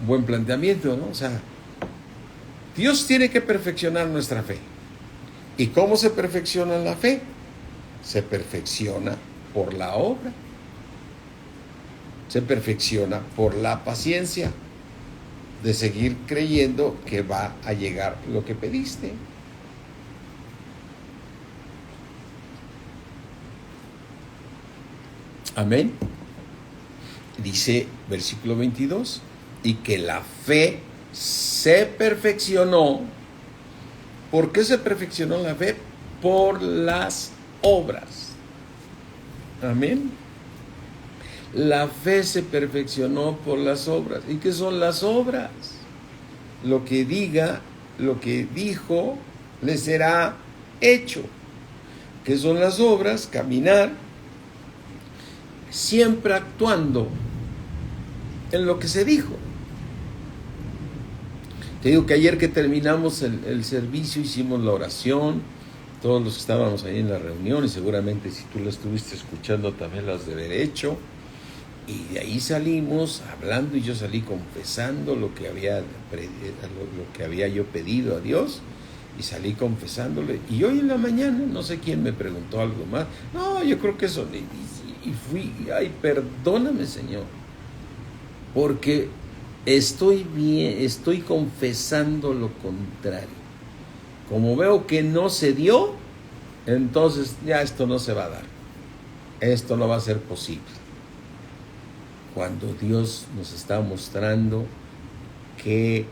buen planteamiento, ¿no? O sea, Dios tiene que perfeccionar nuestra fe. ¿Y cómo se perfecciona la fe? Se perfecciona por la obra. Se perfecciona por la paciencia de seguir creyendo que va a llegar lo que pediste. Amén. Dice versículo 22, y que la fe se perfeccionó. ¿Por qué se perfeccionó la fe? Por las obras. Amén. La fe se perfeccionó por las obras. ¿Y qué son las obras? Lo que diga, lo que dijo, le será hecho. ¿Qué son las obras? Caminar, siempre actuando en lo que se dijo. Te digo que ayer que terminamos el servicio, hicimos la oración, todos los que estábamos ahí en la reunión, y seguramente si tú la estuviste escuchando también la has de haber hecho, y de ahí salimos hablando, y yo salí confesando lo que había yo pedido a Dios, y salí confesándole. Y hoy en la mañana, no sé quién me preguntó algo más, no, yo creo que eso, y fui, ay, perdóname, Señor, porque estoy confesando lo contrario. Como veo que no se dio, entonces ya esto no se va a dar. Esto no va a ser posible. Cuando Dios nos está mostrando que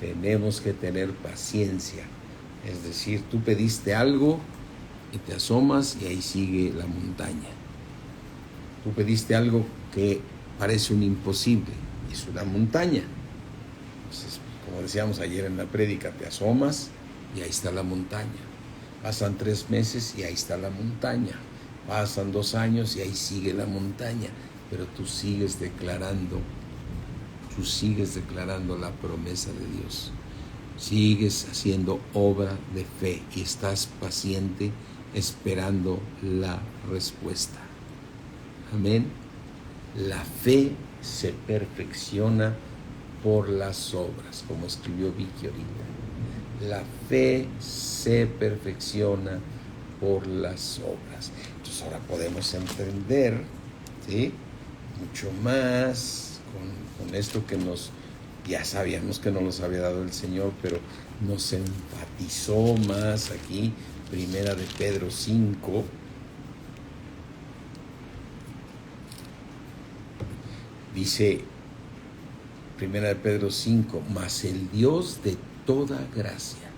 tenemos que tener paciencia. Es decir, tú pediste algo y te asomas y ahí sigue la montaña. Tú pediste algo que parece un imposible, es una montaña. Entonces, como decíamos ayer en la prédica, te asomas y ahí está la montaña. Pasan 3 meses y ahí está la montaña. Pasan 2 años y ahí sigue la montaña. Pero tú sigues declarando la promesa de Dios. Sigues haciendo obra de fe y estás paciente esperando la respuesta. Amén. La fe se perfecciona por las obras, como escribió Vicky ahorita. La fe se perfecciona por las obras. Entonces ahora podemos entender, ¿sí?, mucho más con esto que ya sabíamos que nos los había dado el Señor, pero nos enfatizó más aquí. Primera de Pedro 5. Dice, Primera de Pedro 5, mas el Dios de toda gracia,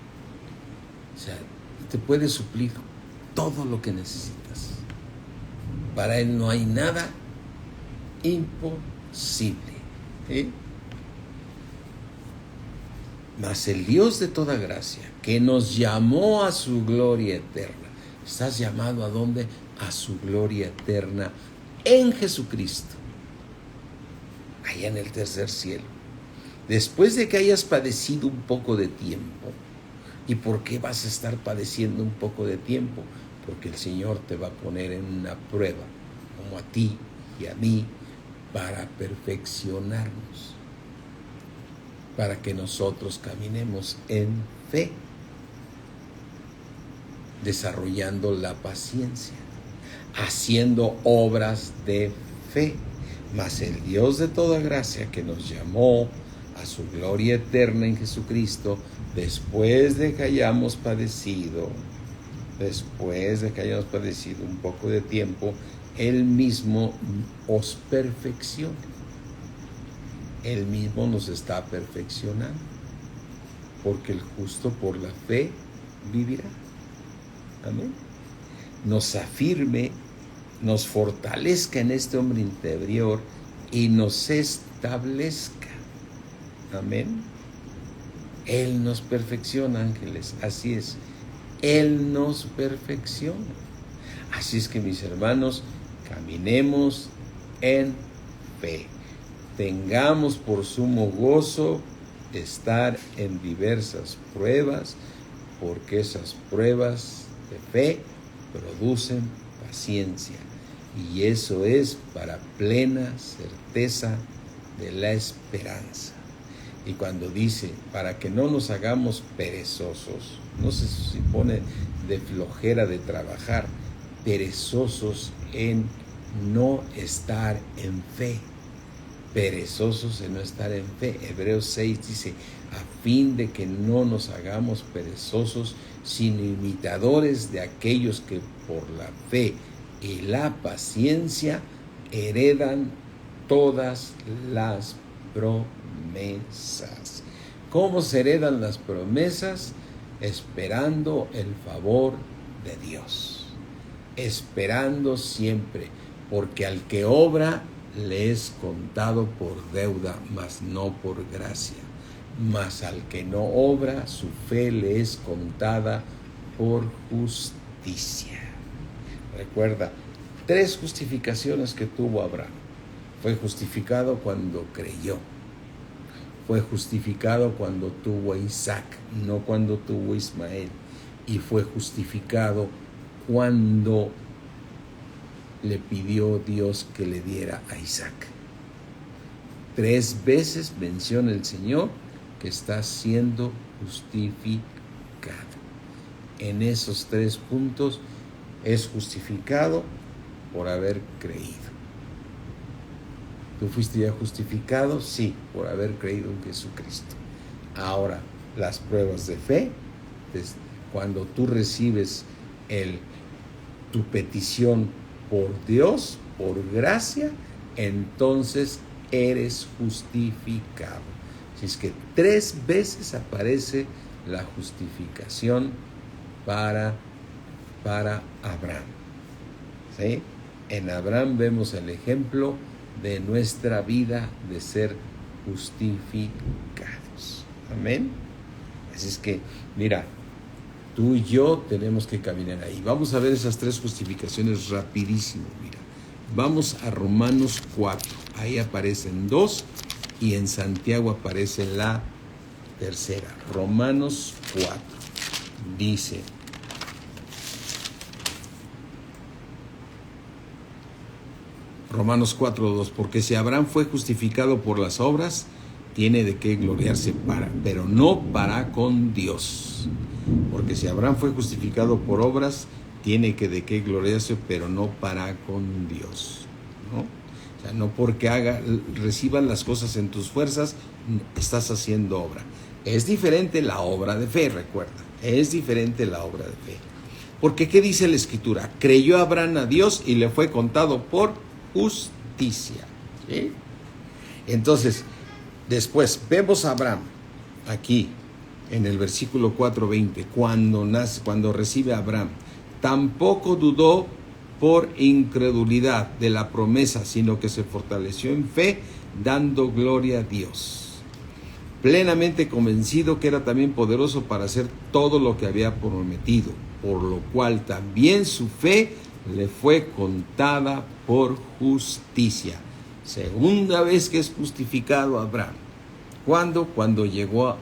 o sea, te puede suplir todo lo que necesitas. Para Él no hay nada imposible. ¿Sí? Mas el Dios de toda gracia, que nos llamó a su gloria eterna. ¿Estás llamado a dónde? A su gloria eterna en Jesucristo, allá en el tercer cielo. Después de que hayas padecido un poco de tiempo. ¿Y por qué vas a estar padeciendo un poco de tiempo? Porque el Señor te va a poner en una prueba, como a ti y a mí, para perfeccionarnos, para que nosotros caminemos en fe, desarrollando la paciencia, haciendo obras de fe. Mas el Dios de toda gracia, que nos llamó a su gloria eterna en Jesucristo, después de que hayamos padecido un poco de tiempo, Él mismo os perfecciona. Él mismo nos está perfeccionando, porque el justo por la fe vivirá. Amén. Nos afirme nos fortalezca en este hombre interior y nos establezca. Amén. Él nos perfecciona, ángeles, así es. Él nos perfecciona. Así es que, mis hermanos, caminemos en fe. Tengamos por sumo gozo estar en diversas pruebas, porque esas pruebas de fe producen paciencia. Y eso es para plena certeza de la esperanza. Y cuando dice, para que no nos hagamos perezosos, no se supone de flojera de trabajar, perezosos en no estar en fe. Perezosos en no estar en fe. Hebreos 6 dice, a fin de que no nos hagamos perezosos, sino imitadores de aquellos que por la fe y la paciencia heredan todas las promesas. ¿Cómo se heredan las promesas? Esperando el favor de Dios. Esperando siempre, porque al que obra le es contado por deuda, mas no por gracia. Mas al que no obra, su fe le es contada por justicia. Recuerda, 3 justificaciones que tuvo Abraham. Fue justificado cuando creyó. Fue justificado cuando tuvo a Isaac, no cuando tuvo a Ismael. Y fue justificado cuando le pidió Dios que le diera a Isaac. 3 veces menciona el Señor que está siendo justificado. En esos 3 puntos es justificado por haber creído. ¿Tú fuiste ya justificado? Sí, por haber creído en Jesucristo. Ahora, las pruebas de fe, cuando tú recibes tu petición por Dios, por gracia, entonces eres justificado. Así es que 3 veces aparece la justificación para Abraham. ¿Sí? En Abraham vemos el ejemplo de nuestra vida de ser justificados. Amén. Así es que, mira, tú y yo tenemos que caminar ahí. Vamos a ver esas 3 justificaciones rapidísimo. Mira, vamos a Romanos 4. Ahí aparecen 2 y en Santiago aparece la tercera. Romanos 4 dice: Romanos 4:2, porque si Abraham fue justificado por las obras, tiene de qué gloriarse pero no para con Dios. Porque si Abraham fue justificado por obras, tiene que de qué gloriarse, pero no para con Dios, ¿no? O sea, no porque reciban las cosas en tus fuerzas, estás haciendo obra. Es diferente la obra de fe, recuerda. Es diferente la obra de fe. Porque ¿qué dice la Escritura? Creyó Abraham a Dios y le fue contado por justicia. ¿Sí? Entonces, después vemos a Abraham aquí en el versículo 4:20, cuando recibe a Abraham, tampoco dudó por incredulidad de la promesa, sino que se fortaleció en fe, dando gloria a Dios, plenamente convencido que era también poderoso para hacer todo lo que había prometido, por lo cual también su fe le fue contada por justicia. Segunda vez que es justificado Abraham. ¿Cuándo? Cuando llegó a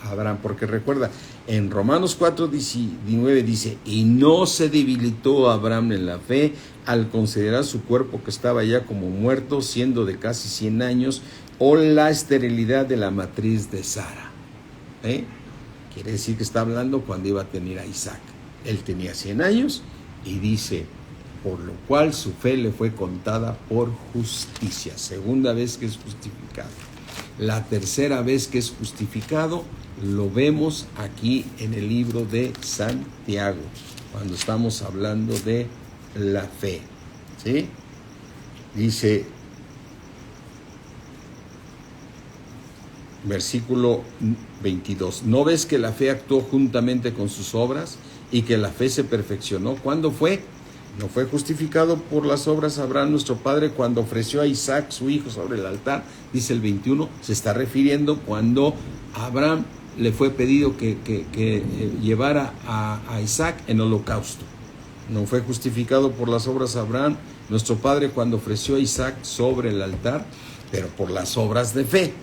Abraham. Porque recuerda, en Romanos 4:19 dice: y no se debilitó Abraham en la fe al considerar su cuerpo que estaba ya como muerto, siendo de casi 100 años, o la esterilidad de la matriz de Sara. Quiere decir que está hablando cuando iba a tener a Isaac. Él tenía 100 años y dice: por lo cual su fe le fue contada por justicia. Segunda vez que es justificado. La tercera vez que es justificado lo vemos aquí en el libro de Santiago, cuando estamos hablando de la fe. ¿Sí? Dice, versículo 22, ¿no ves que la fe actuó juntamente con sus obras y que la fe se perfeccionó? ¿Cuándo fue? No fue justificado por las obras Abraham, nuestro padre, cuando ofreció a Isaac, su hijo, sobre el altar. Dice el 21, se está refiriendo cuando a Abraham le fue pedido que llevara a Isaac en holocausto. No fue justificado por las obras Abraham, nuestro padre, cuando ofreció a Isaac sobre el altar, pero por las obras de fe.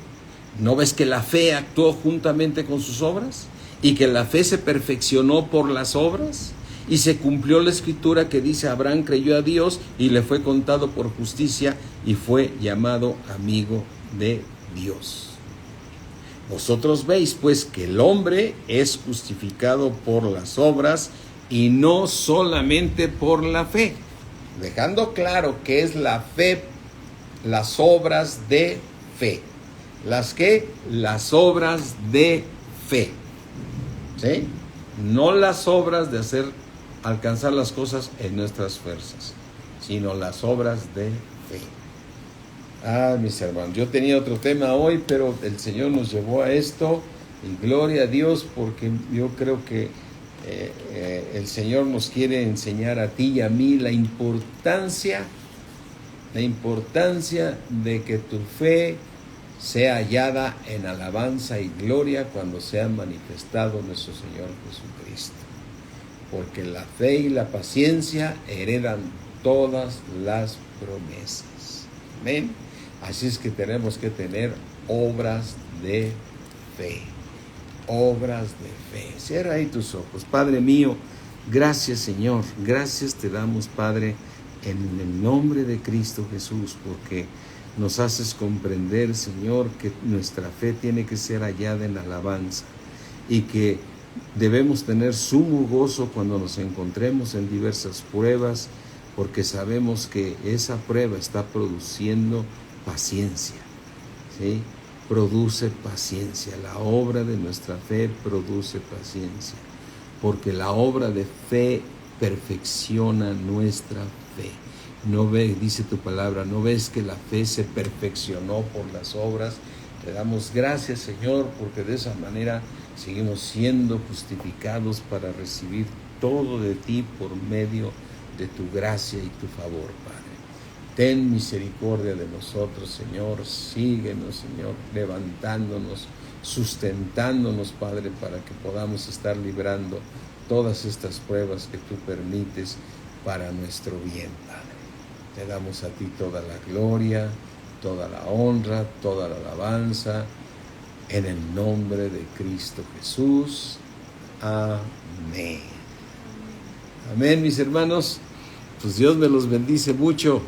¿No ves que la fe actuó juntamente con sus obras? Y que la fe se perfeccionó por las obras. Y se cumplió la escritura que dice: Abraham creyó a Dios y le fue contado por justicia y fue llamado amigo de Dios. Vosotros veis pues que el hombre es justificado por las obras y no solamente por la fe. Dejando claro que es la fe, las obras de fe. ¿Las qué? Las obras de fe. ¿Sí? No las obras de alcanzar las cosas en nuestras fuerzas, sino las obras de fe. Mis hermanos, yo tenía otro tema hoy, pero el Señor nos llevó a esto, y gloria a Dios, porque yo creo que el Señor nos quiere enseñar a ti y a mí la importancia de que tu fe sea hallada en alabanza y gloria cuando sea manifestado nuestro Señor Jesucristo. Porque la fe y la paciencia heredan todas las promesas. Amén. Así es que tenemos que tener obras de fe. Obras de fe. Cierra ahí tus ojos. Padre mío, gracias, Señor. Gracias te damos, Padre, en el nombre de Cristo Jesús, porque nos haces comprender, Señor, que nuestra fe tiene que ser hallada en alabanza y que debemos tener sumo gozo cuando nos encontremos en diversas pruebas, porque sabemos que esa prueba está produciendo paciencia, ¿sí? Produce paciencia. La obra de nuestra fe produce paciencia, porque la obra de fe perfecciona nuestra fe. No ves, dice tu palabra, no ves que la fe se perfeccionó por las obras. Te damos gracias, Señor, porque de esa manera seguimos siendo justificados para recibir todo de ti por medio de tu gracia y tu favor, Padre. Ten misericordia de nosotros, Señor. Síguenos, Señor, levantándonos, sustentándonos, Padre, para que podamos estar librando todas estas pruebas que tú permites para nuestro bien, Padre. Te damos a ti toda la gloria, toda la honra, toda la alabanza, en el nombre de Cristo Jesús. Amén. Amén, mis hermanos. Pues Dios me los bendice mucho.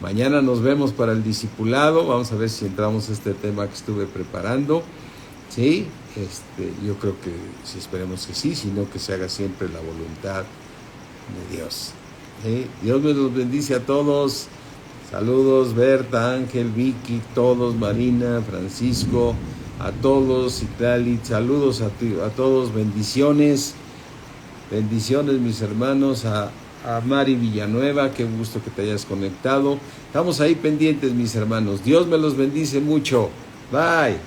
Mañana nos vemos para el discipulado. Vamos a ver si entramos a este tema que estuve preparando. ¿Sí? Yo creo que sí, esperemos que sí, sino que se haga siempre la voluntad de Dios. ¿Sí? Dios me los bendice a todos. Saludos, Berta, Ángel, Vicky, todos, Marina, Francisco, a todos, Itali, saludos a todos, bendiciones, mis hermanos, a Mari Villanueva, qué gusto que te hayas conectado. Estamos ahí pendientes, mis hermanos. Dios me los bendice mucho. Bye.